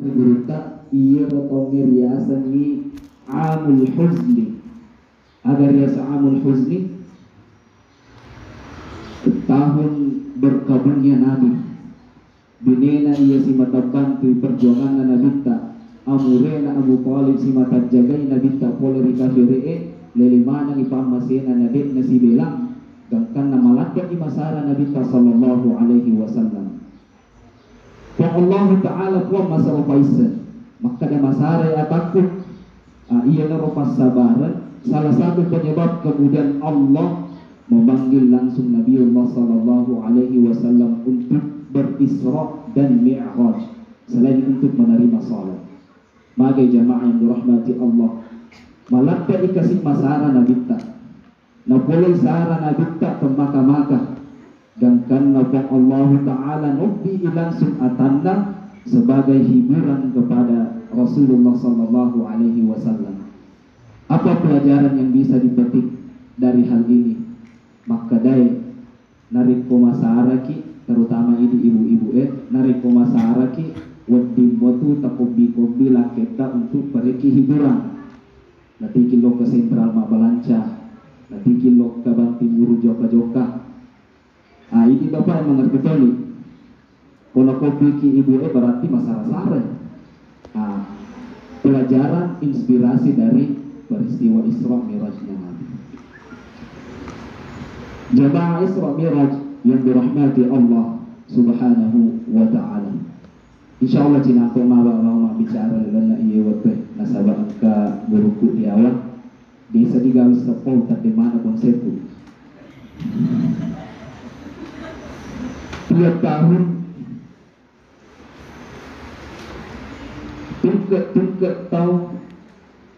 berita iya atau riasan ni amul huzni. Ada riasa amul huzni tahun berkabungnya Nabi. Binena ia si mataban tu perjuangan Nabi ta. Amurena Abu Talib si mata jagai Nabi ta poleri kafire lelimana ni pamasena Nabi nasi belang gangkan nama lakat di masara Nabi ta sallallahu alaihi wasallam. Wa Allah Ta'ala kuwa masalah Faisal. Maka ada masalah yang takut. Ia lepas sabaran. Salah satu penyebab kemudian Allah memanggil langsung Nabiullah Sallallahu Alaihi Wasallam untuk berisra dan mi'raj. Selain untuk menerima salat. Maka jamaah yang dirahmati Allah. Malakka dikasih masalah Nabi tak. Napulai sara Nabi tak pemaka-maka. Dan karena Allah Ta'ala nubi langsung atanda sebagai hiburan kepada Rasulullah Sallallahu Alaihi Wasallam. Apa pelajaran yang bisa dipetik dari hal ini? Maka dai narik komasaraki, terutama ini ibu-ibu narik komasaraki wadi motu takobi-kobi laketa untuk pergi hiburan. Nanti kilo ke sentral Mabalanca, nanti kilo ke Banti Buru Joka-Joka. Ini bapak yang mengerti betul nih. Kalau kopi ibu berarti masalah sare. Pelajaran inspirasi dari peristiwa Isra Mirajnya Nabi. Jamaah Isra Miraj yang dirahmati Allah Subhanahu wa Ta'ala. Insyaallah cina aku mau bicara lana iya wabe nasabah angka buruku di awal. Desa digawi sepol tak di mana konsepku. Tiap tahun tungkat tahun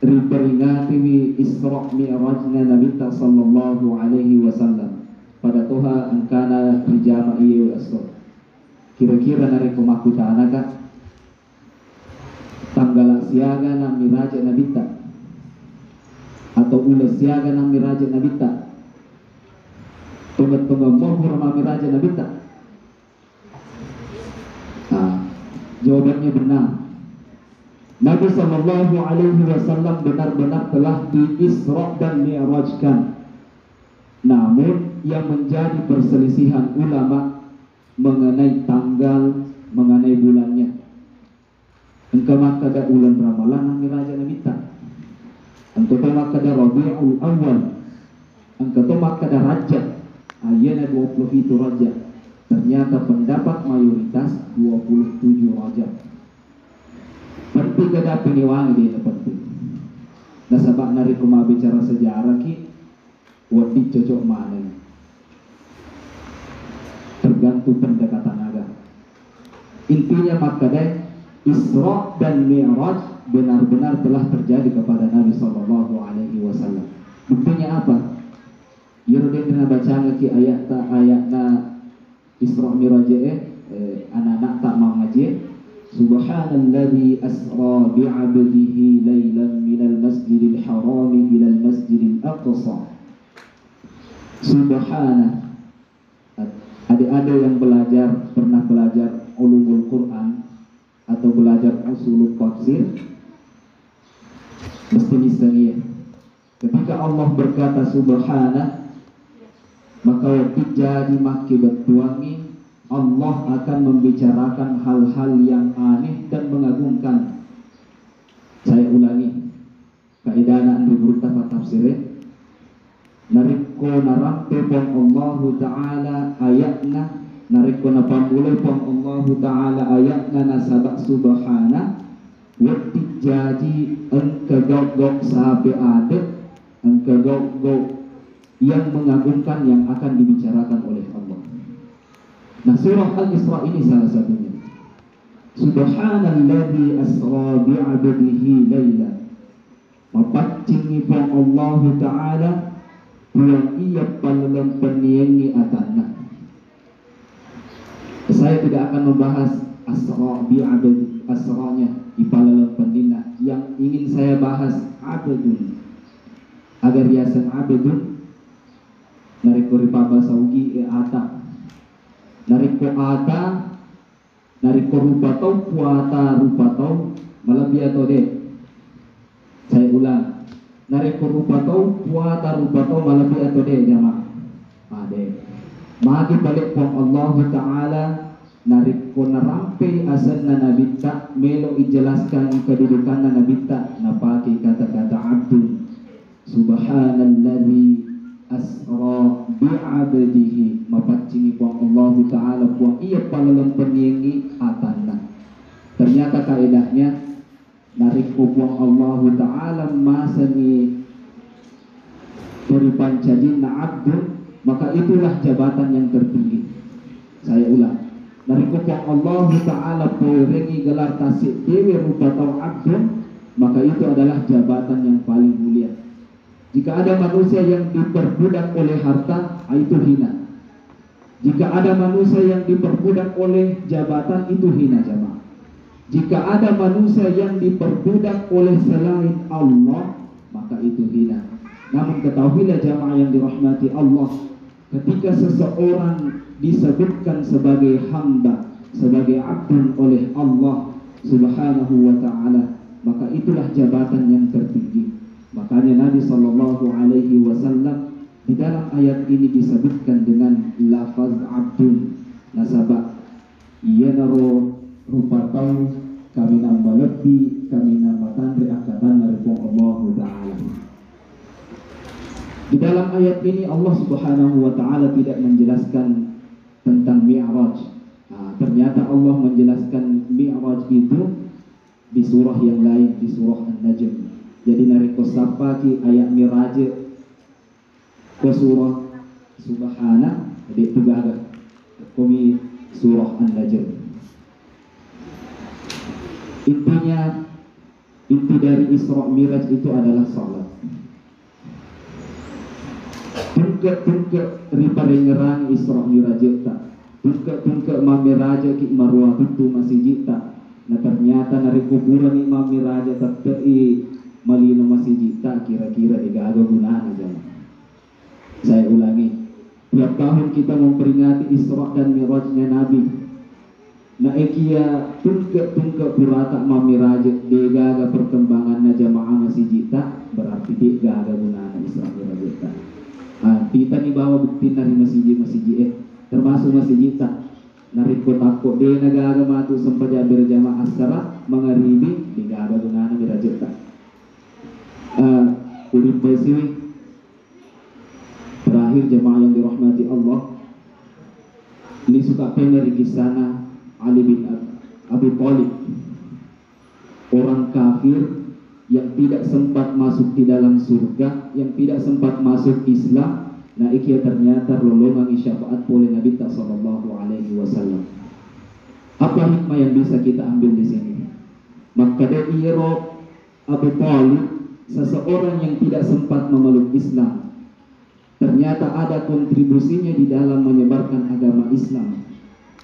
diperingati Isra Mi'rajnya Nabi sallallahu alaihi wasallam pada toha angkana rijama iya asor. Kira-kira nari kumaku tanaka tanggal siaga na Miraj Nabi atau ulas siaga na Miraj Nabi tunggat-tunggat mohur ma Miraj Nabi. Jawabannya benar. Nabi Sallallahu Alaihi Wasallam benar-benar telah di-Isra dan Mi'rajkan. Namun yang menjadi perselisihan ulama mengenai tanggal, mengenai bulannya. Engkau makada ulan Ramalan Miraja Nabi tak. Engkau makada Rabiul Awal. Engkau makada Rajab. Ayana 20 itu Rajab. Ternyata pendapat mayoritas 27 Rajab. Penting kada peniwangi dia penting. Nasabak nari kuma bicara sejarah ki wati cocok mana. Tergantung pendekatan agama. Intinya makadai Isra dan Mi'raj benar-benar telah terjadi kepada Nabi Sallallahu Alaihi Wasallam. Buktinya apa? Yurudin kena baca lagi ayat-ayatna Isra Mi'raj anak-anak tak mau ngaji. Subhanalladzi asra bi'abdihi laylan minal masjidil harami ilal masjidil aqsa. Subhana. Adik-adik yang pernah belajar ulumul Quran atau belajar usulul tafsir mesti misalnya ketika Allah berkata subhana maka waktu jadi maki bertuangi Allah akan membicarakan hal-hal yang aneh dan mengagumkan. Saya ulangi kaidana andi beruta tafsirnya nariko narampe pon Allah Ta'ala ayatna nariko napamulai pon Allah Ta'ala ayatna nasabak subhana waktu jadi engka gok sampai ada engka gok yang mengagumkan yang akan dibicarakan oleh Allah. Nah surah Al-Isra ini salah satunya. Subhanalladzi asra bi'abdihi layla. Mapaccingi pon Allah Ta'ala yang ia paling peniengi atanah. Saya tidak akan membahas asra bi'abdi asranya ipalalang pendina. Yang ingin saya bahas abdun. Agar riasan abdun nariko ripaba saugi ata. Nariko ata nariko rupa tau puata rupa tau malabi atau de. Saya ulang, nariko rupa tau puata rupa tau malabi atau de jamaah. Ade. Magi balik pong Allah Ta'ala nariko narampe asan na nabita melo ijelaskan kedudukan na nabita napaki kata-kata abdun subhanalladzi asra bi'abdihi mapacingi pong Allah Ta'ala pong iya palalang penyengi atanna. Ternyata kaedahnya nariko pong Allah Ta'ala masani peripancadin na abdun, maka itulah jabatan yang tertinggi. Saya ulang, nariko pong Allah Ta'ala porengi gelar tasik dewi rupa tau abdun, maka itu adalah jabatan yang paling mulia. Jika ada manusia yang diperbudak oleh harta, itu hina. Jika ada manusia yang diperbudak oleh jabatan, itu hina jamaah. Jika ada manusia yang diperbudak oleh selain Allah, maka itu hina. Namun ketahuilah jamaah yang dirahmati Allah, ketika seseorang disebutkan sebagai hamba, sebagai abdun oleh Allah Subhanahu wa Ta'ala, maka itulah jabatan yang tertinggi. Makanya Nabi Sallallahu Alaihi Wasallam di dalam ayat ini disebutkan dengan lafaz abdun. Nasabah ia naro rupa tau kami nambah lebih, kami nambah tandri akatan dari Allah Ta'ala. Di dalam ayat ini Allah Subhanahu wa Ta'ala tidak menjelaskan tentang Mi'raj. Ternyata Allah menjelaskan Mi'raj itu di surah yang lain, di surah An-Najm. Jadi nariko sapaki ayat Mi'raj ke surah Subhana, jadi itu ada kami surah An-Najm. Intinya, inti dari Isra Mi'raj itu adalah salat. Tungke riparengerang Isra Mi'raj ta. Tungke mamiraja ki marwah itu masih jita. Nah ternyata nari kuburan Imam Miraja tapi malino masih jita, kira-kira digaga gunaan aja. Saya ulangi, tiap tahun kita memperingati Isra dan Mi'rajnya Nabi. Nah ekia tungke purata mamiraja digaga perkembangan jamaah masih jita, berarti digaga gunaan Isra Mi'raj ta. Kita nih bawa bukti dari masjid termasuk masjid kita nariko takut dia nagaga matu sempat jabir jamaah askara mengaribi digaga gunana mirajeta urip basiwi. Terakhir jamaah yang dirahmati Allah, ini suka pengen kisana Ali bin Abi Thalib, orang kafir yang tidak sempat masuk di dalam surga, yang tidak sempat masuk Islam. Nah ikia ternyata lolongan syafaat oleh Nabi Sallallahu Alaihi Wasallam. Apa hikmah yang bisa kita ambil di sini? Maka dari Abu Thalib, seseorang yang tidak sempat memeluk Islam, ternyata ada kontribusinya di dalam menyebarkan agama Islam.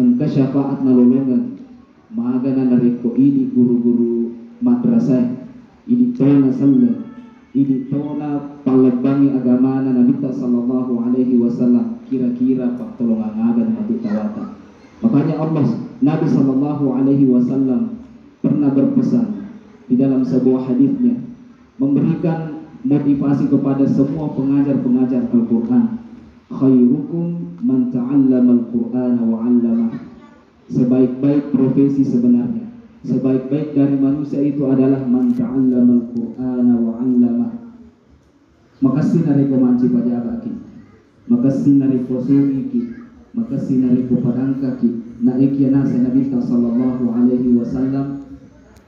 Engkau syafaat nalolongan, magana nareko ini guru-guru madrasah. Ini tona sallam, ini tona palebangi agama Nabi Sallallahu Alaihi Wasallam, kira-kira pak tolongan agan mati tawata. Makanya Allah Nabi Sallallahu Alaihi Wasallam pernah berpesan di dalam sebuah hadisnya, memberikan motivasi kepada semua pengajar-pengajar Al-Quran. Khairukum man ta'allama al-Qur'ana wa 'allamah. Sebaik-baik profesi sebenarnya, sebaik-baik dari manusia itu adalah man ta'allama al-Qur'ana wa 'allamah. Makasih nariko manci pajabaki, makasih nariko suriki, makasih nariko padangkaki. Na ikiana Nabi Sallallahu Alaihi Wasallam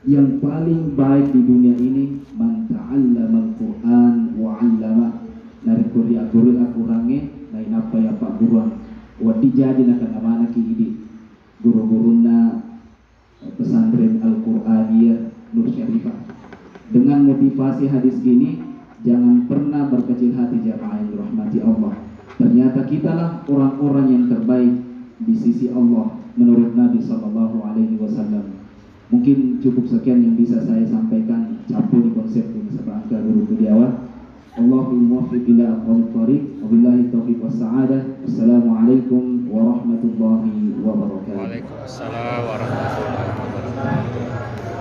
yang paling baik di dunia ini man ta'allama al-Qur'an wa 'allamah. Nariko diatur akurange lain apa ya Pak Guruan wadi jadi nak mana ki idi guru-guruna pesantren Al-Qur'aniyah Nur Syarifah. Dengan motivasi hadis ini, jangan pernah berkecil hati jamaah yang dirahmati Allah. Ternyata kitalah orang-orang yang terbaik di sisi Allah menurut Nabi Sallallahu Alaihi Wasallam. Mungkin cukup sekian yang bisa saya sampaikan. Campur di konsep ini sebangka guru kudiawan. Allahul muwaffiq ila aqwamit thariq. Wabillahi taufiq wassa'adah. Assalamualaikum warahmatullahi wabarakatuh. Waalaikumsalam warahmatullahi wabarakatuh.